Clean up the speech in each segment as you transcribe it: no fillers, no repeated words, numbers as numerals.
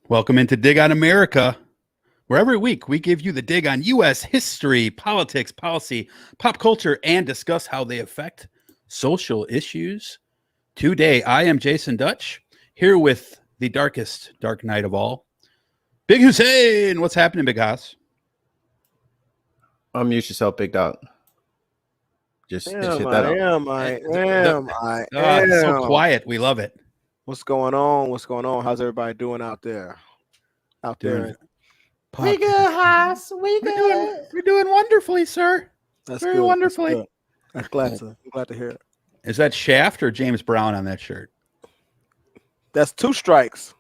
Welcome into Dig on America, where every week we give you the dig on U.S. history, politics, policy, pop culture, and discuss how they affect social issues. Today, I am Jason Dutch, here with the darkest dark night of all, Big Hussein. What's happening, Big Hoss? Unmute yourself, big dog. Just hit that up. It's so quiet. We love it. What's going on? What's going on? How's everybody doing out there? We good, Haas. We good. We're doing wonderfully, sir. That's Very good. wonderfully. I'm glad to hear it. Is that Shaft or James Brown on that shirt? That's 2 strikes.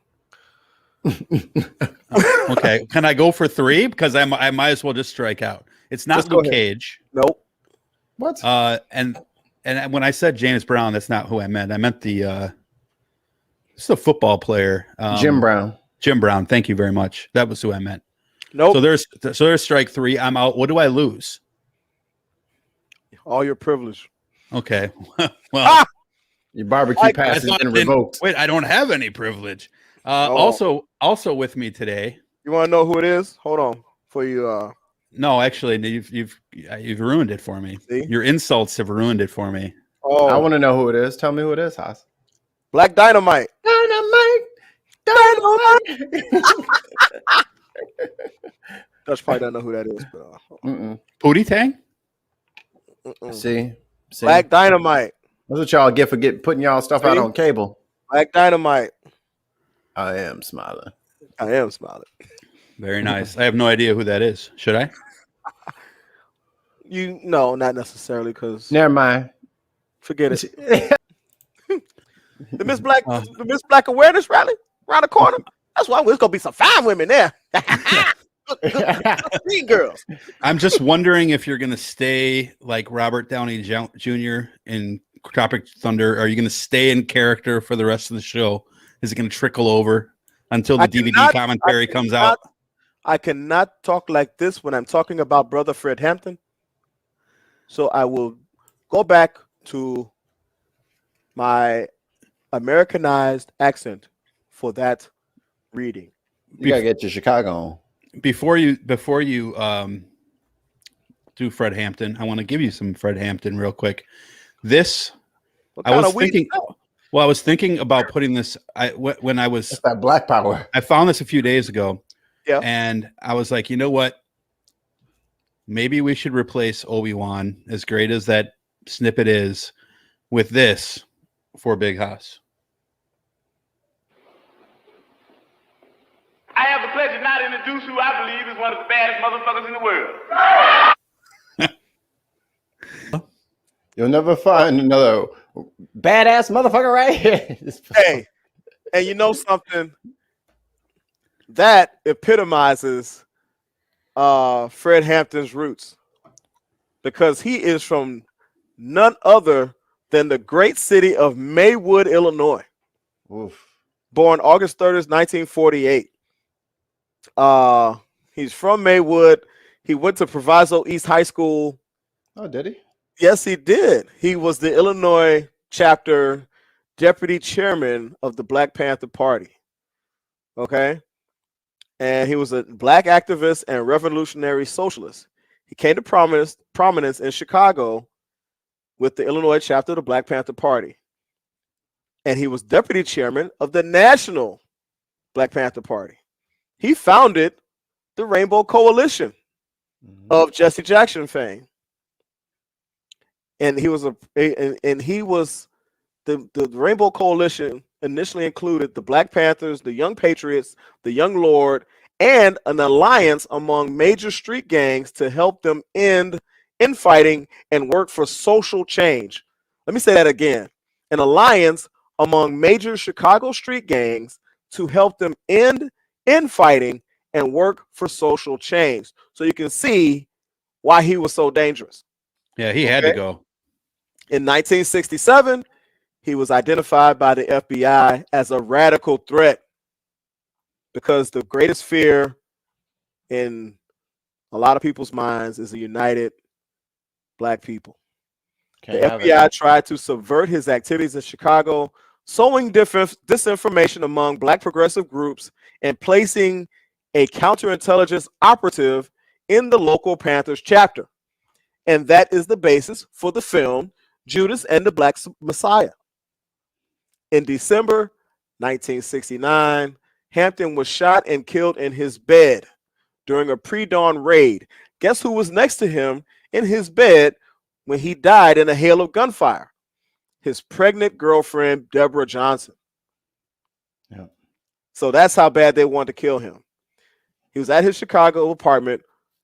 Okay. Can I go for 3? Because I might as well just strike out. It's not Just Luke go ahead. Cage. Nope. What? And when I said James Brown, that's not who I meant. I meant the football player, Jim Brown. Jim Brown. Thank you very much. That was who I meant. Nope. So there's strike 3. I'm out. What do I lose? All your privilege. Okay. Well, Your barbecue pass has been revoked. Wait, I don't have any privilege. Oh. Also with me today. You want to know who it is? Hold on. For you. No, actually, you've ruined it for me. See? Your insults have ruined it for me. Oh, I want to know who it is. Tell me who it is, Haas. Black Dynamite. Dynamite. Dutch probably don't know who that is. But, Pootie Tang? See? Black Dynamite. That's what y'all get for putting y'all stuff out on cable. Black Dynamite. I am smiling. Very nice. I have no idea who that is. Should I? No, not necessarily, because Never mind. forget it. The Miss Black Awareness rally around the corner. That's why there's gonna be some fine women there. Mean girls. I'm just wondering if you're going to stay like Robert Downey Jr. in Tropic Thunder. Are you going to stay in character for the rest of the show? Is it going to trickle over until the DVD commentary comes out? I cannot talk like this when I'm talking about brother Fred Hampton. So I will go back to my Americanized accent for that reading. You gotta get your Chicago on. Before you do Fred Hampton, I want to give you some Fred Hampton real quick. I was thinking about putting this. When I was It's that Black Power. I found this a few days ago. Yeah. And I was like, you know what? Maybe we should replace Obi-Wan, as great as that snippet is, with this for Big Hoss. I have the pleasure now to introduce who I believe is one of the baddest motherfuckers in the world. You'll never find another badass motherfucker right here. Hey, and you know something? That epitomizes Fred Hampton's roots, because he is from none other than the great city of Maywood, Illinois. Oof. Born August 30th, 1948. He's from Maywood. He went to Proviso East High School. Oh, did he? Yes, he did. He was the Illinois chapter deputy chairman of the Black Panther Party. Okay. And he was a black activist and revolutionary socialist. He came to prominence in Chicago with the Illinois chapter of the Black Panther Party. And he was deputy chairman of the National Black Panther Party. He founded the Rainbow Coalition of Jesse Jackson fame. And he was the Rainbow Coalition initially included the Black Panthers, the Young Patriots, the Young Lord, and an alliance among major street gangs to help them end infighting and work for social change. Let me say that again. An alliance among major Chicago street gangs to help them end infighting and work for social change. So you can see why he was so dangerous. Yeah, he had to go. In 1967, he was identified by the FBI as a radical threat, because the greatest fear in a lot of people's minds is a united black people. The FBI tried to subvert his activities in Chicago sowing disinformation among Black progressive groups, and placing a counterintelligence operative in the local Panthers chapter. And that is the basis for the film Judas and the Black Messiah. In December 1969, Hampton was shot and killed in his bed during a pre-dawn raid. Guess who was next to him in his bed when he died in a hail of gunfire? His pregnant girlfriend, Deborah Johnson. Yep. So that's how bad they wanted to kill him. He was at his Chicago apartment.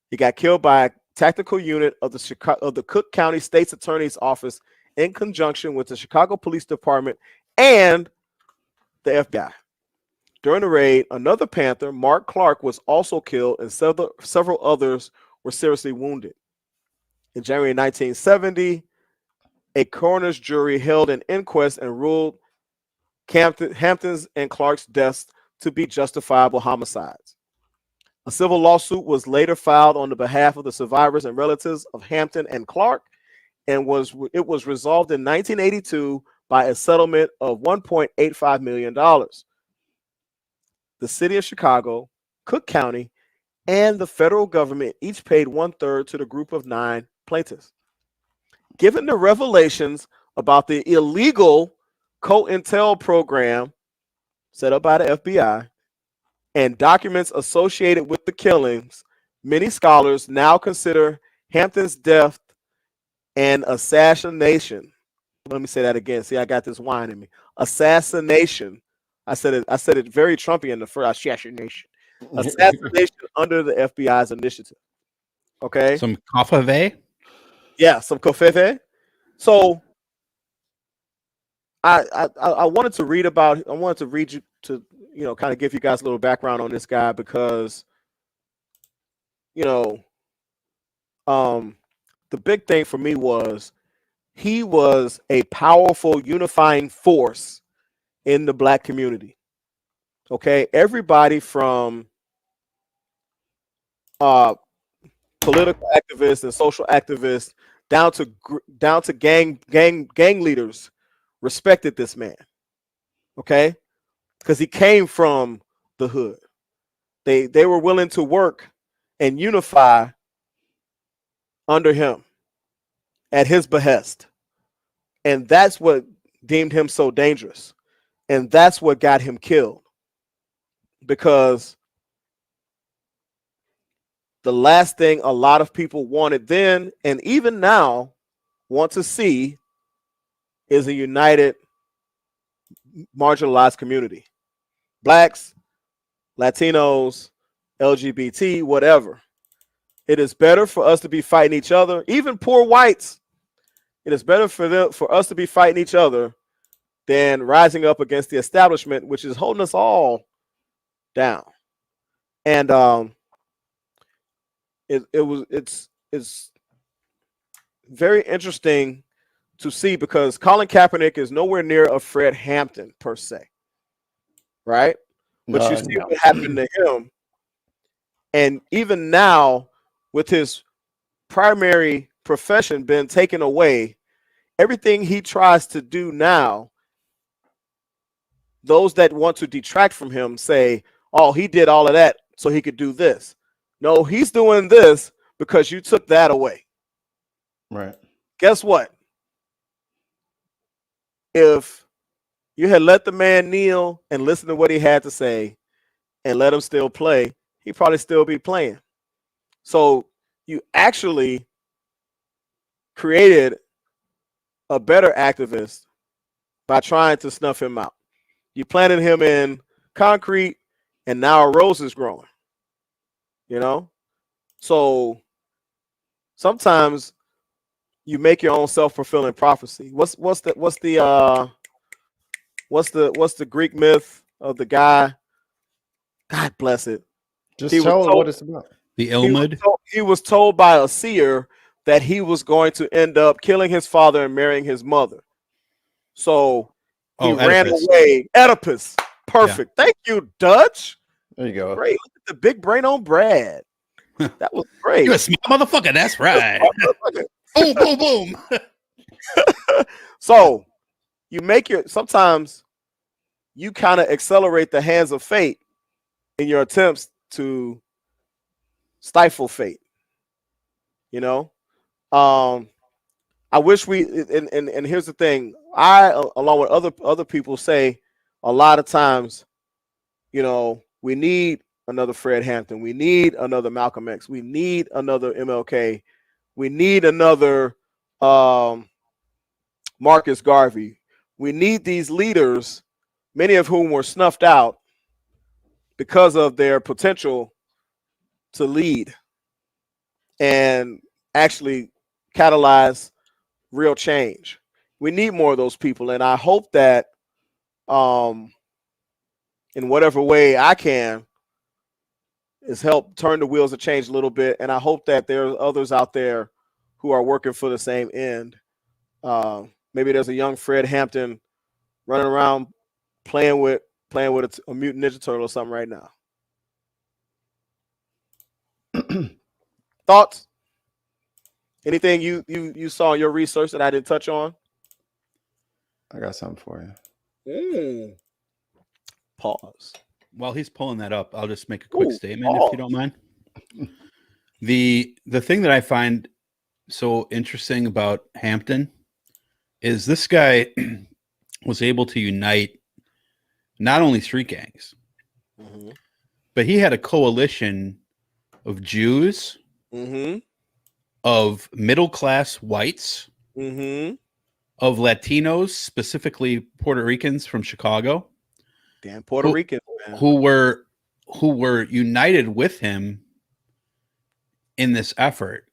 He got killed by a tactical unit of the Cook County State's Attorney's Office in conjunction with the Chicago Police Department and the FBI. During the raid, another Panther, Mark Clark, was also killed, and several others were seriously wounded. In January 1970, a coroner's jury held an inquest and ruled Hampton's and Clark's deaths to be justifiable homicides. A civil lawsuit was later filed on the behalf of the survivors and relatives of Hampton and Clark, and it was resolved in 1982 by a settlement of $1.85 million. The city of Chicago, Cook County, and the federal government each paid 1/3 to the group of 9 plaintiffs. Given the revelations about the illegal COINTEL program set up by the FBI and documents associated with the killings, many scholars now consider Hampton's death an assassination. Let me say that again. See, I got this wine in me. Assassination. I said it very Trumpian the first assassination. Assassination under the FBI's initiative. Okay. Some coffee. Yeah, some coffee. So I wanted to read you to, kind of give you guys a little background on this guy because, the big thing for me was he was a powerful unifying force in the Black community. Okay, everybody from political activists and social activists down to gang leaders respected this man. Okay, because he came from the hood. They were willing to work and unify under him at his behest. And that's what deemed him so dangerous. And that's what got him killed. Because the last thing a lot of people wanted then, and even now want to see, is a united, marginalized community. Blacks, Latinos, LGBT, whatever. It is better for us to be fighting each other, even poor whites. It is better for us to be fighting each other than rising up against the establishment, which is holding us all down. And it's very interesting to see because Colin Kaepernick is nowhere near a Fred Hampton per se, right? But you see what happened to him, and even now, with his primary profession being taken away, everything he tries to do now, those that want to detract from him say, oh, he did all of that so he could do this. No, he's doing this because you took that away. Right. Guess what? If you had let the man kneel and listen to what he had to say and let him still play, he'd probably still be playing. So you actually created a better activist by trying to snuff him out. You planted him in concrete and now a rose is growing. So sometimes you make your own self-fulfilling prophecy. What's the Greek myth of the guy? God bless it. Just tell him what it's about. The Ilmud. He was told by a seer that he was going to end up killing his father and marrying his mother. So he ran away. Oedipus. Perfect. Yeah. Thank you, Dutch. There you go. Great. Look at the big brain on Brad. That was great. You're a smart motherfucker. That's right. Boom, boom, boom. So you make sometimes you kind of accelerate the hands of fate in your attempts to stifle fate. You know, I wish we and here's the thing. I, along with other people, say a lot of times, we need another Fred Hampton. We need another Malcolm X. We need another MLK. We need another Marcus Garvey. We need these leaders, many of whom were snuffed out because of their potential to lead and actually catalyze real change. We need more of those people, and I hope that in whatever way I can is help turn the wheels of change a little bit. And I hope that there are others out there who are working for the same end. Maybe there's a young Fred Hampton running around playing with a mutant Ninja Turtle or something right now. Thoughts? Anything you saw in your research that I didn't touch on? I got something for you. Pause. While he's pulling that up, I'll just make a quick statement pause. if you don't mind. The thing that I find so interesting about Hampton is this guy was able to unite not only street gangs, but he had a coalition of Jews, of middle-class whites, of Latinos, specifically Puerto Ricans from Chicago. Damn Puerto Ricans, man. Who were united with him in this effort.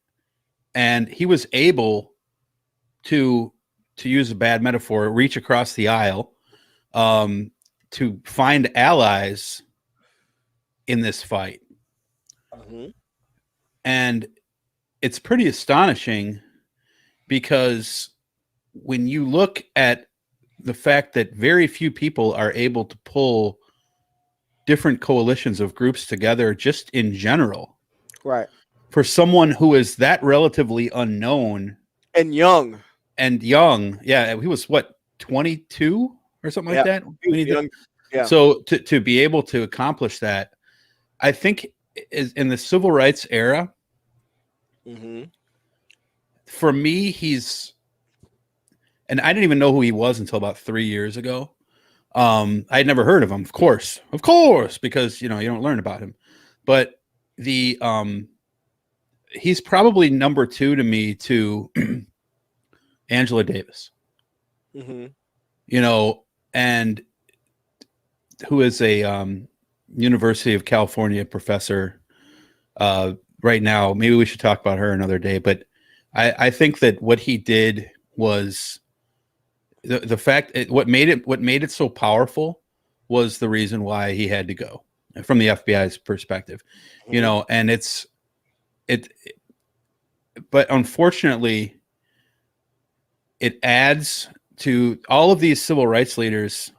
And he was able to use a bad metaphor, reach across the aisle to find allies in this fight. And it's pretty astonishing because when you look at the fact that very few people are able to pull different coalitions of groups together just in general. Right. For someone who is that relatively unknown and young. Yeah, he was what, 22 or something like that? Young. Yeah. So to be able to accomplish that, I think is in the civil rights era, for me, and I didn't even know who he was until about 3 years ago. I'd never heard of him, of course, because you don't learn about him. But he's probably number two to me to Angela Davis. And who is a University of California professor right now. Maybe we should talk about her another day. But I think that what he did was the fact what made it so powerful was the reason why he had to go from the FBI's perspective, and but unfortunately it adds to all of these civil rights leaders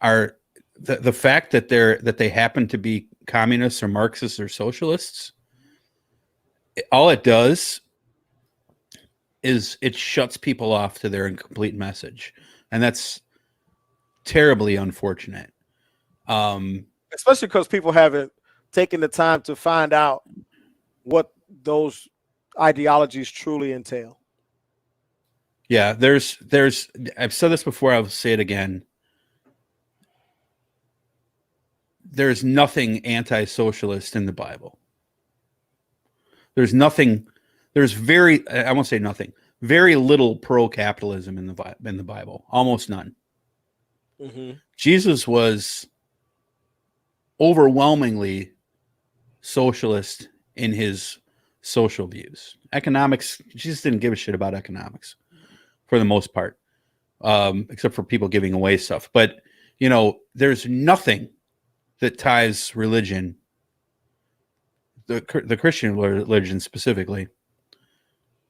are the fact that they happen to be communists or Marxists or socialists. All it does is it shuts people off to their incomplete message. And that's terribly unfortunate. Especially because people haven't taken the time to find out what those ideologies truly entail. Yeah, I've said this before, I'll say it again. There's nothing anti-socialist in the Bible. I won't say nothing, very little pro-capitalism in the Bible, almost none. Jesus was overwhelmingly socialist in his social views. Economics, Jesus didn't give a shit about economics for the most part, except for people giving away stuff. But, there's nothing that ties religion, the Christian religion specifically,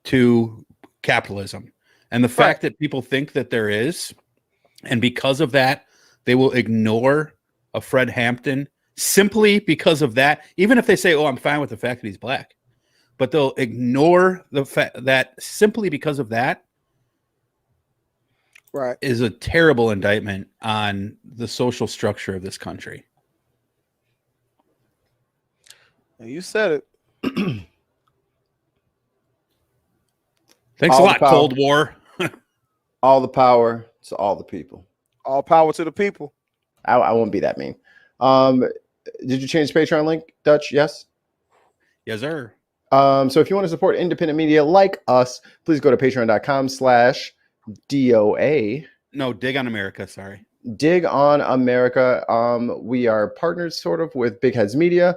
to capitalism. And the fact that people think that there is, and because of that, they will ignore a Fred Hampton simply because of that, even if they say, I'm fine with the fact that he's black, but they'll ignore the fact that simply because of that, Right. is a terrible indictment on the social structure of this country. You said it. Thanks All a the lot, power. Cold War. All the power to all the people. All power to the people. I won't be that mean. Did you change the Patreon link, Dutch? Yes. Yes, sir. So if you want to support independent media like us, please go to patreon.com/DOA. No, Dig on America. Sorry. Dig on America. We are partners sort of with Big Heads Media.